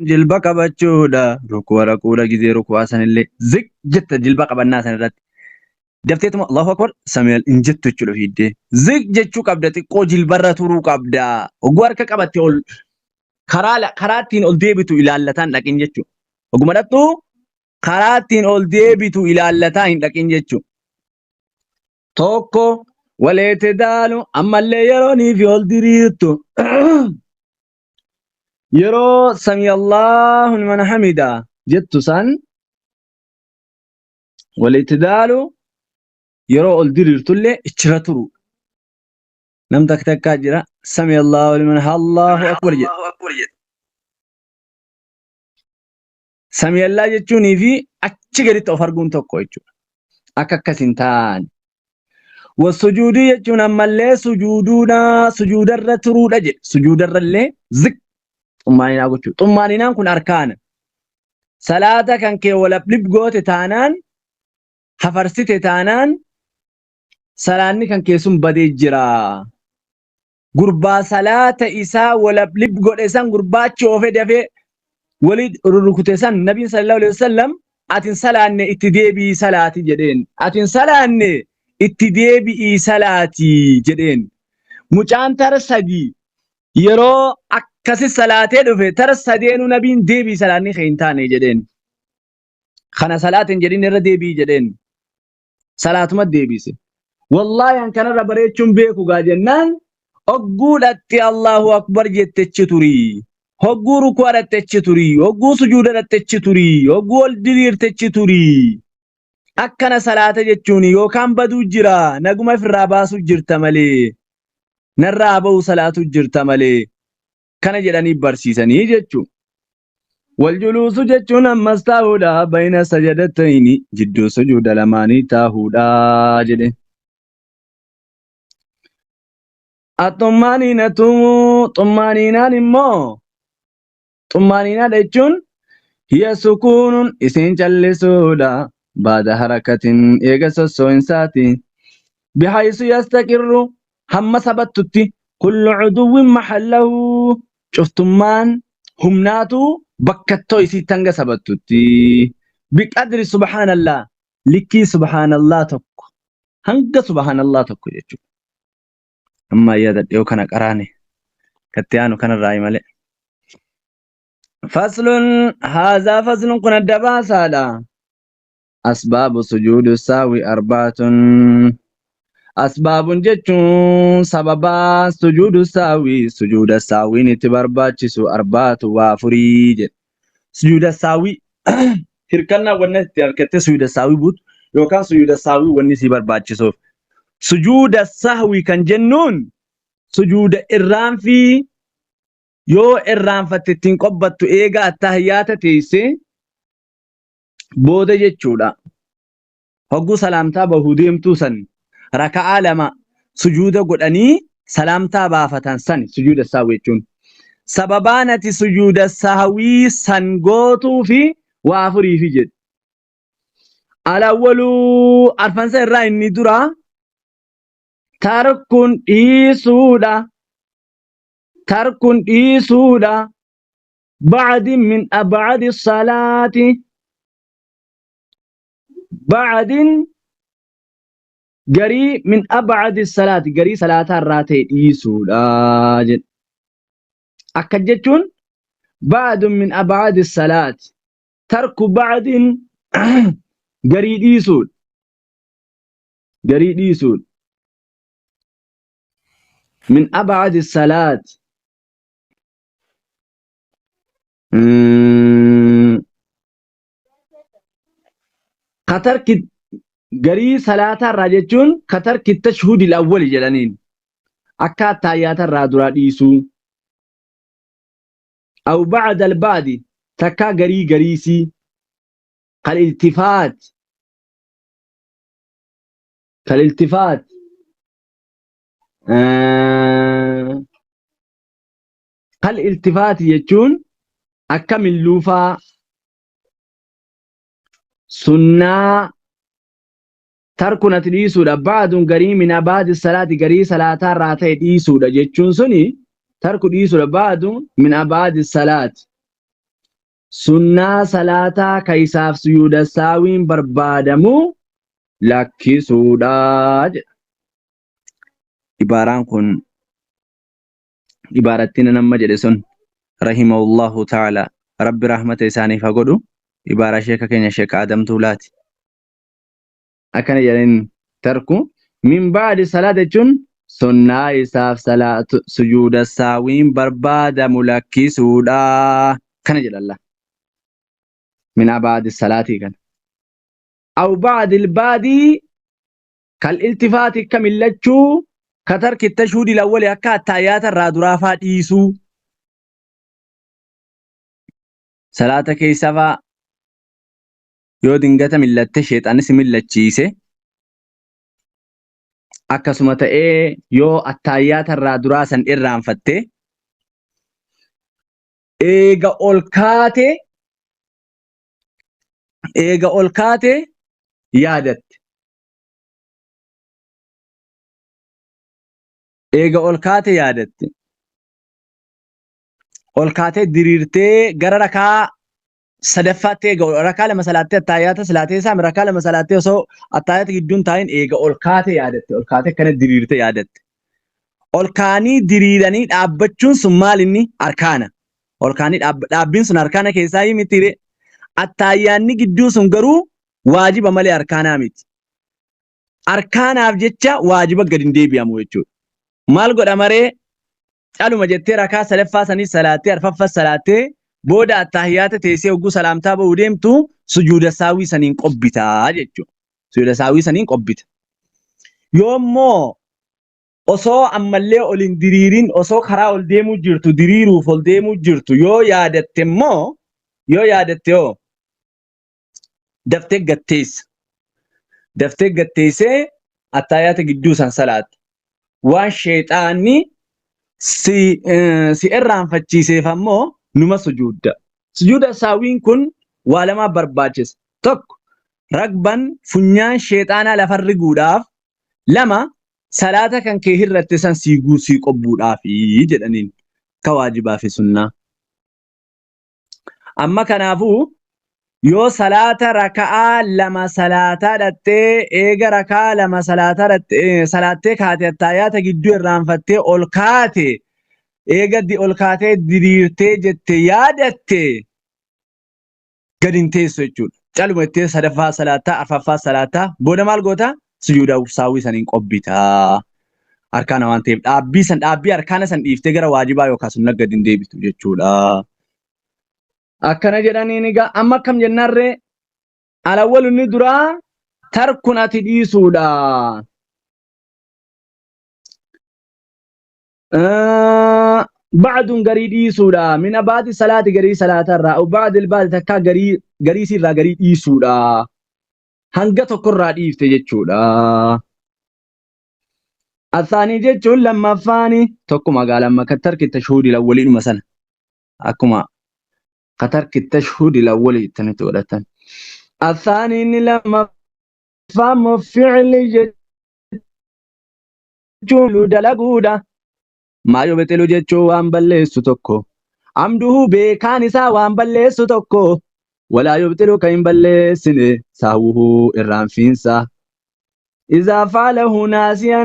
jilba qabachuudha rukuu rakuudha gizee rukuu sanillee zik jetta jilba qabannaa san irratti dafteetuma Allahu akbar samiyal injettu jechuudha fiiddee zik jechuu qabda xiqqoo jilbarra turuu qabda oguu harka qabatte ol karaa ittiin ol deebitu ilaallataan dhaqin jechuudha oguma dhattu karaa ittiin ol deebitu ilaallataa hin dhaqin jechuudha tokko waleete daalu ammallee yeroonii fi ol diriirtu yeroo sami Allahu liman hamida jettu san walitidaalu yeroo ol diriirtullee ichira turu nam takkaa jira sami Allahu liman Allahu akbar jedha sami Allah jechuunii fi achi gaditti of arguun tokko jechuudha akka akkasin taane wasujuudii jechuun ammallee sujuudarra turuudha jedha sujuudarrallee zik xummaaniinaa gochuudha. Xummaaniinaan kun arkaana. Salaata kan kee walablib goote taanaan hafarsite taanaan salaanni kan kee sun badee jira. Gurbaa salaata isaa walablib godhe san gurbaachi oofee dafee walii rurrukute san nabiin sallallahu alaihi wasallam atin salaanne itti deebi'i salaati jedheen. Atin salaanne itti deebi'i salaati jedheen. Mucaan tara sadii yeroo akkasi salaatee dhufe tara sadeenu nabiin deebii salaanni kee hin taane jedheen kana salaatiin jedhin irra deebii jedheen salaatuma deebise wallahi an kanarra bareechuun beeku gaa jennaan ogguudhatti Allahu akbar jettechi turii hogguu rukuu adhattechi turii hogguu sujuuda adhattechi turii hogguu ol diriirtechi turii akkana salaata jechuun yookaan baduu jira naguma ofirraa baasuu jirta malee narraa ba'u salaatu jirta malee kana jedhanii barsiisanii jechuun waljuluusu jechuun ammas taa'uudha bayna sajadatayni jidduu sujuuda lamaanii taa'uudha jedhe xummaaniinaan immoo xummaaniinaa jechuun hiya sukuunun isiin callisuudha baada harakatin eega sossoo'insaati bihaysu yastaqirru hamma sabattutti kullu cuduwwin maxallahu cuftummaan humnaatu bakkattoo isii tanga sabattutti biqadri subhaanallah likkii subhaanallah tokko hanga subhaanallah tokko jechuudha amma yaadadhee kana qaraane katti aanu kanarraa malee faslun haazaa faslun kun adda baasaadha asbaabu sujuudu saawi arbaatun asbaabun jechuun sababa sujuuda saawiin itti barbaachisu arbaatu waa afurii jedhe sujuuda saawii hirkannaa wanna itti harkattee sujuuda saawii buutu yookaan sujuuda saawii wanni si barbaachisuuf sujuuda sahwii kan jennuun sujuuda irraanfii yoo irraanfatte ittiin qobbattu eega attahiyyaata teessee booda jechuudha hogguu salaamtaa bahuu deemtuu san raka'aa lama sujuuda godhanii salaamtaa baafatan san sujuuda sahwii jechuun sababaan ati sujuuda sahwii san gootuu fi waa afurii fi jedhe alawwaluu arfansa irraa inni dura tarkun dhiisuudha ba'adin min ab'adi salaati ba'adin garii min ab'adi salaati garii salaataa irraa ta'e dhiisuudha jedhe akka jechuun ba'adun min ab'adi salaati tarku ba'adin garii dhiisuudha من أبعد الصلاة كترك قري صلاة الرجل كترك التشهد الأول جلانين أكاد تايات الرادراديسو أو بعد البعد تكا قريسي كالالتفات كالالتفات يجون أكمل لوفا سنة تركنا تديسو بعد قري من بعد الصلاة قري صلاة راتي ديسو يجون سني ترك ديسو بعد من بعد الصلاة sunnaa salaataa kaisaaf sujuuda saawiin barbaadamu lakkisuudha jedha. Ibaaraan kun ibaarattiin nama jedhe sun rahimahullahu ta'ala rabbi rahmata isaaniif haa godhu. Ibaaraa sheeka keenya sheeka Adam Tuulaati. Akkana jedheen tarku min ba'di salaata jechuun sunnaa isaaf salaatu sujuuda saawiin barbaadamu lakkisuudha kana jedha Allah. من بعد الصلاة كان أو بعد البادي كالالتفات كملتشو كترك التشهد الأول أكا تايات الرادرافات إيسو صلاة كيسفا يو دنگتا ملت شيطان سملتشيسي أكا سمتا يو التايات الرادراسا إرام فتي إيغا أولكاتي eega ol kaate yaadatte. Eega ol kaate yaadatte. Ol kaatee diriirtee gara rakaa sadaffaatti eega rakaa lama salaattee attaayaata salaatee isaa rakaa lama salaattee osoo attaayaata gidduun taa'in eega ol kaate yaadatte. Ol kaatee akkana diriirtee yaadatte. Ol kaanii diriiranii dhaabbachuun sun maal inni arkaana. Ol kaanii dhaabbiin sun arkaana keessaa himitire. Attaayaanni gidduu sun garuu waajiba malee arkaanaa miti. Arkaanaaf jecha waajiba gadi hin deebi'amu jechuudha. Maal godha maree caluma jettee rakaa sadaffaa sanii salaattee arfaffaa salaattee booda attaahiyaata teessee hogguu salaamtaa ba'uu deemtu sujuuda saawii saniin qobbitaa jechuudha. Sujuuda saawii saniin qobbita. Yoommoo osoo ammallee ol hin diriirin osoo karaa ol deemuu jirtu diriiruuf ol deemuu jirtu yoo yaadatte immoo daftee gatteessa. Daftee gatteessee attaayaata gidduu san salaatte. Waan sheexaanni si irraanfachiiseef ammoo numa sujuudda. Sujuuda saawiin kun waa lama barbaachisa. Tokko ragban funyaan sheexaanaa lafarra guudhaaf, lama salaata kan kee hirratte san siiguu sii qobbuudhaafi jedhaniin ka waajibaa fi sunnaa. Amma kanaafuu yoo salaata rakaa lama salaataa dhattee eega rakaa lama salaataa dhattee salaattee kaate attaayaata gidduu irraanfattee ol kaate eega ol kaatee diriirtee jette yaadatte gadi hin teessu jechuudha. Caluma ittee sadaffaa salaataa arfaffaa salaataa booda maal goota sujuuda saawii saniin qobbitaa. Arkaana waan ta'eef dhaabbii arkaana san dhiiftee gara waajibaa yookaan sunnaa gadi hin deebitu jechuudha. Akkana jedhaniin egaa amma akkam jennarree alawwalu inni duraa tarkun ati dhiisuudha. Ba'duun garii dhiisuudha. Mina baati salaati garii salaatarraa ba'dil baati takkaa garii sirraa garii dhiisuudha. Hanga tokkorraa dhiifte jechuudha. Asaanii jechuun lammaffaani tokkuma gaalamma kattarki tashuudii lawwaliidhuma sana akkuma كترك التشهد الأول تنتورة. الثاني لما فهم فعل جول دلقودا ما يبتلو جتشو وان بلسو تكو عمده بكان سا وان بلسو تكو ولا يبتلو كين بلسن ساوه الرانفينسا إذا فعله ناسيا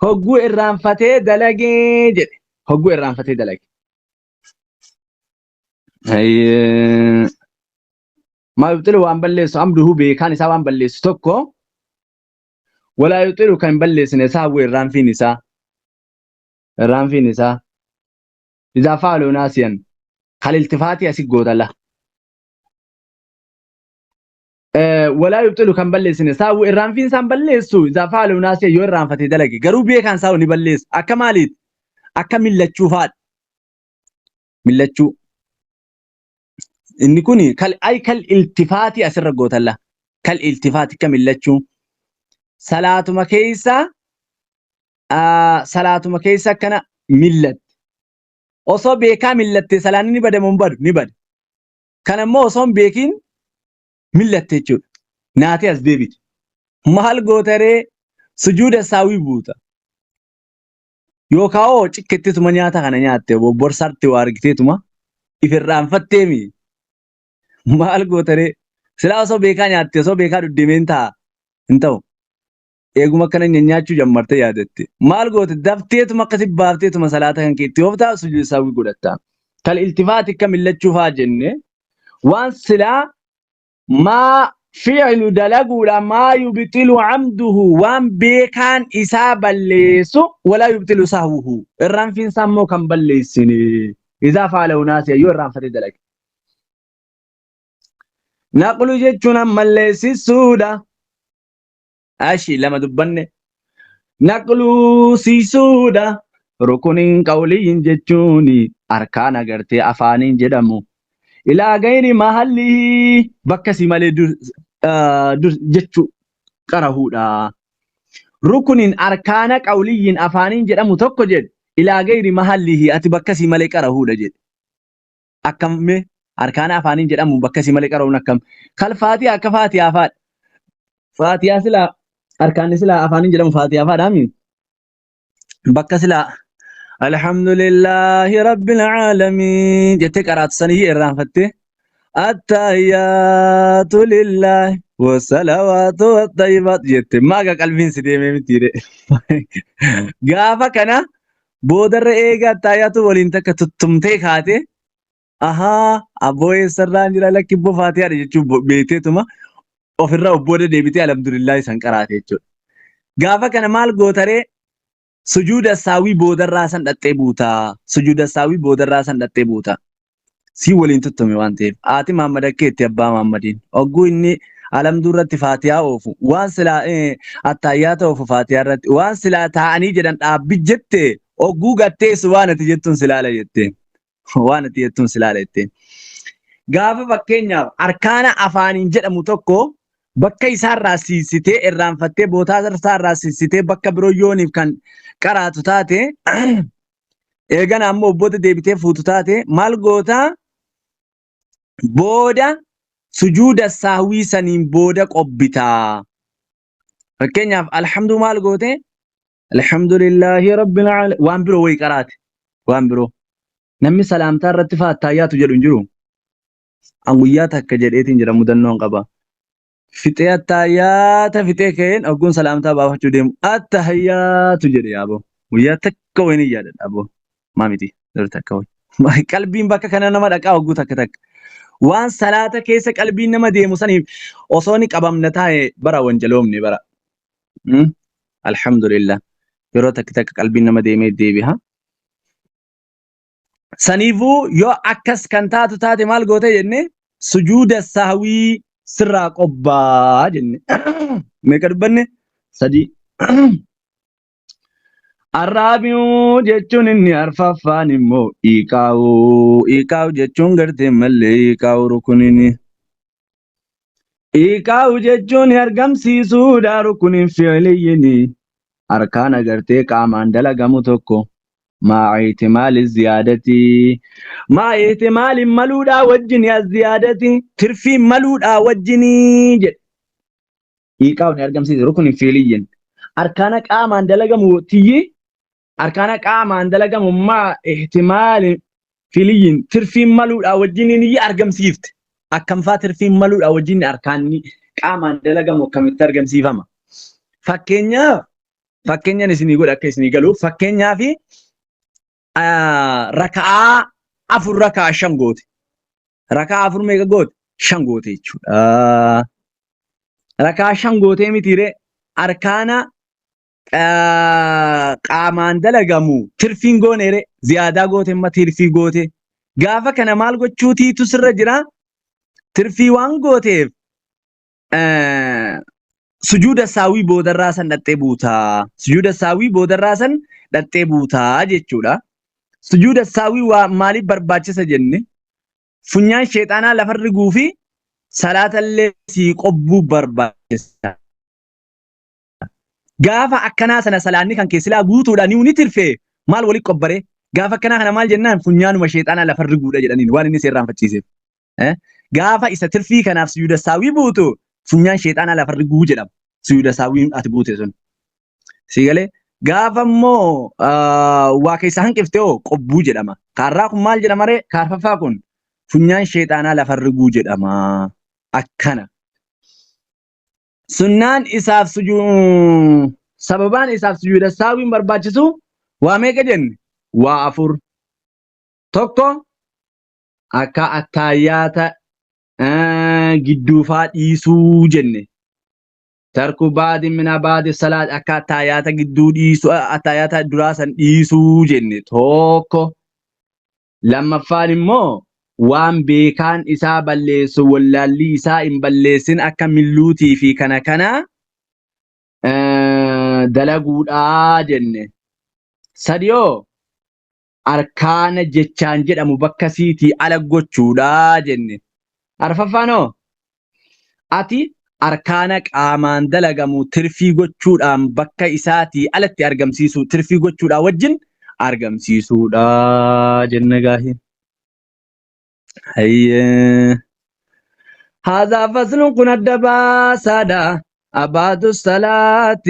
هقو الرانفتي دلقي جد هقو الرانفتي دلقي ما يبتلو وان بلس عمده بكان سا وان بلس تكو ولا يبتلو كان بلس نساوي الرانفي نسا إذا فعلوا ناسيا خل التفاتي أسيقود الله ولا يبتلو كان بلس نساوي الرانفي نسا بلسو إذا فعلوا ناسيا يو الرانفتي دلقي قروبي كان ساو نبلس أكا ماليت أكا ملتشو فات ملتشو إني كوني كالالتفاتي أسر قوت الله كالالتفاتي كملتشو صلاة مكيسة كان ملت أصو بيكا ملت سلاني نبدا منبد نبدا كان مو أصو بيكين ملت تجو ناتي أس ديبت محل قوتري سجود ساوي بوتا يوكاو چكتت منياتا كان نياتي وبرسارتي واركتتما ifirraanfatteemi maal gootare silaa osoo beekaa nyaatte osoo beekaa dhuddimeen ta'a hin ta'u eeguma akkana nyaachuu jammarte yaadatte maal goote dafteetuma akkasi baafteetuma salaata kan keetti yooftaa sujuud saawwii godhatta kal iltifaati akka millachuu faa jenne waan silaa maa fi'lu dalaguudha maa yubtilu camduhu waan beekaan isaa balleessu walaa yubtilu sahwuhu irraanfiinsaa immoo kan balleessine isaa faalahu naasiya yoo irraanfate dalage naqlu jechuun ammalleessisuudha ashi lama dubbanne naqlu siisuudha rukuniin qawliin jechuun arkaan agartee afaaniin jedhamu ilaa gayri mahallihi bakka si malee dur jechuu qarahuudha rukuniin arkaana qawliin afaaniin jedhamu tokko jedhe ilaa gayri mahallihi ati bakka si malee qarahuudha jedhe akkam arkaana afaaniin jedhamu bakka si malee qarahuun akkam kal faatiha akka faatihaa faadha faatihaa silaa arkaanni silaa afaaniin jedhamu faatihaa faadhaami bakka silaa alhamdulillahi rabbil alamin jette qaraatu sanii irraanfatte attahiyatu lillahi wassalawatu wattayyibat jette maaga qalbiin si deemee mitiire gaafa kana boodarra eega attahiyatu waliin takka tuttumtee kaate ahaa abboo eessarraan jira lakkibboo faatihaadha jechuu beekteetuma ofirraa obbooda deebitee alhamdulillahi san qaraate jechuudha gaafa kana maal gootaree sujuuda saawii boodarraa san dhattee buutaa sujuuda saawii boodarraa san dhattee buutaa si waliin tuttume waan ta'eef aati Muhammad akkeetti abbaa Muhammadiin ogguu inni alhamdurratti faatihaa oofu waan silaa attahiyyaata oofu faatihaa irratti waan silaa taa'anii jedhan dhaabbi jette ogguu gatteessu waan ati jettuun silaala jette waan ati jettuun silaala jette gaafa fakkeenyaaf arkaana afaaniin jedhamu tokko bakka isaarraa siisitee irraanfattee bootaa isaarraa siisitee bakka biroo yooniif kan qaraatu taate eegana ammoo obboota deebitee fuutu taate maal gootaa booda sujuuda saawwii saniin booda qobbitaa fakkeenyaaf alhamdu maal goote alhamdulillahi rabbil alamin waan biroo way qaraate waan biroo namni salaamtaa irratti faatayyaatu jedhu hin jiru an guyyaa takka jedheetiin jira mudannoon qaba fixee attahiyyaata fixee ka'een ogguun salaamtaa baafachuu deemu attahiyyaatu jedhe yaabo guyyaa takka wayni yaadadha abo maamiti dur takka way qalbiin bakka kana nama dhaqaa ogguu takka takka waan salaata keessa qalbiin nama deemu saniif osoo ni qabamna taa'e bara wanjaloomne bara alhamdulillah yeroo takka takka qalbiin nama deemee deebi'a saniifuu yoo akkas kan taatu taate maal goote jenne sujuuda sahwii sirraa qobbaa jenne meeqa dubbanne sadii arraabiyu jechuun inni arfaffaan immoo iqaawu jechuun gartee mallee iqaawu rukunini iqaawu jechuun argamsiisuudha rukuniin fi'liyyini arkaan agartee qaamaan dalagamu tokko مع احتمال الزيادة مع احتمال ملودا وجني الزيادة ترفي ملودا وجني جد يقاون يرجم سيد ركن فعليا أركانك آمان دلقم تيجي أركانك آمان دلقم مع احتمال فعليا ترفي ملودا وجني نيجي أرجم سيفت أكم فاتر في ملودا وجني أركاني آمان دلقم وكم ترجم سيفما فكينيا نسني يقول أكيس نيجالو فكينيا في rakaa afur rakaa shan goote rakaa afur meeqa goote shan goote jechuudha rakaa shan gootee mitiire arkaana qaamaan dalagamu tirfiin gooneere ziyaadaa goote amma tirfii goote gaafa kana maal gochuutiitu sirra jira tirfii waan gooteef sujuuda saawwii boodarraa san dhattee buutaa sujuuda saawwii boodarraa san dhattee buutaa jechuudha sujuuda saawwii waa maaliif barbaachisa jenne funyaan sheexaanaa lafarri guufi salaatallee sii qobbuu barbaachisa gaafa akkanaa sana salaanni kan keessilaa guutuudhaan ni tirfee maal walitti qobbare gaafa akkanaa kana maal jennaan funyaanuma sheexaanaa lafarri guudha jedhaniin waan inni seerraan facciiseef gaafa isa tirfii kanaaf sujuuda saawwii buutu funyaan sheexaanaa lafarri guu jedhama sujuuda saawwii ati buute sun siigalee gaafa immoo waa keessa hanqiftee qobbuu jedhama kaarraa kun maal jedhama ree kaarfaffaa kun funyaan sheexaanaa lafarriguu jedhama akkana. Sunnaan isaaf sababaan isaaf sujuuda saawiin barbaachisu waa meeqa jenne? Waa afur. Tokko akka attaayaata gidduufaa dhiisuu jenne. Tarku baadi mina baadi salaat akka attaayaata gidduu dhiisuu attaayaata duraa san dhiisuu jenne tokko. Lammaffaan immoo waan beekaan isaa balleessu wallaalli isaa hin balleessin akka milluutii fi kana dalaguudhaa jenne. Sadiyoo arkaana jechaan jedhamu bakka siitii ala gochuudhaa jenne. Arfaffaanoo ati arkaana qaamaan dalagamu tirfii gochuudhaan bakka isaatii alatti argamsiisu tirfii gochuudhaa wajjin argamsiisuudhaa jenne gaahi. Hayyee. هذا فصل كن الدبا سادا أباد الصلاة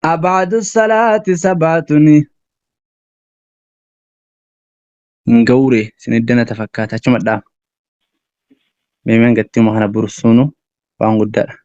أبعد الصلاة سبعتني نقوري سندنا تفكات أشمد دا ميمن قتي مهنا برسونو وان قدر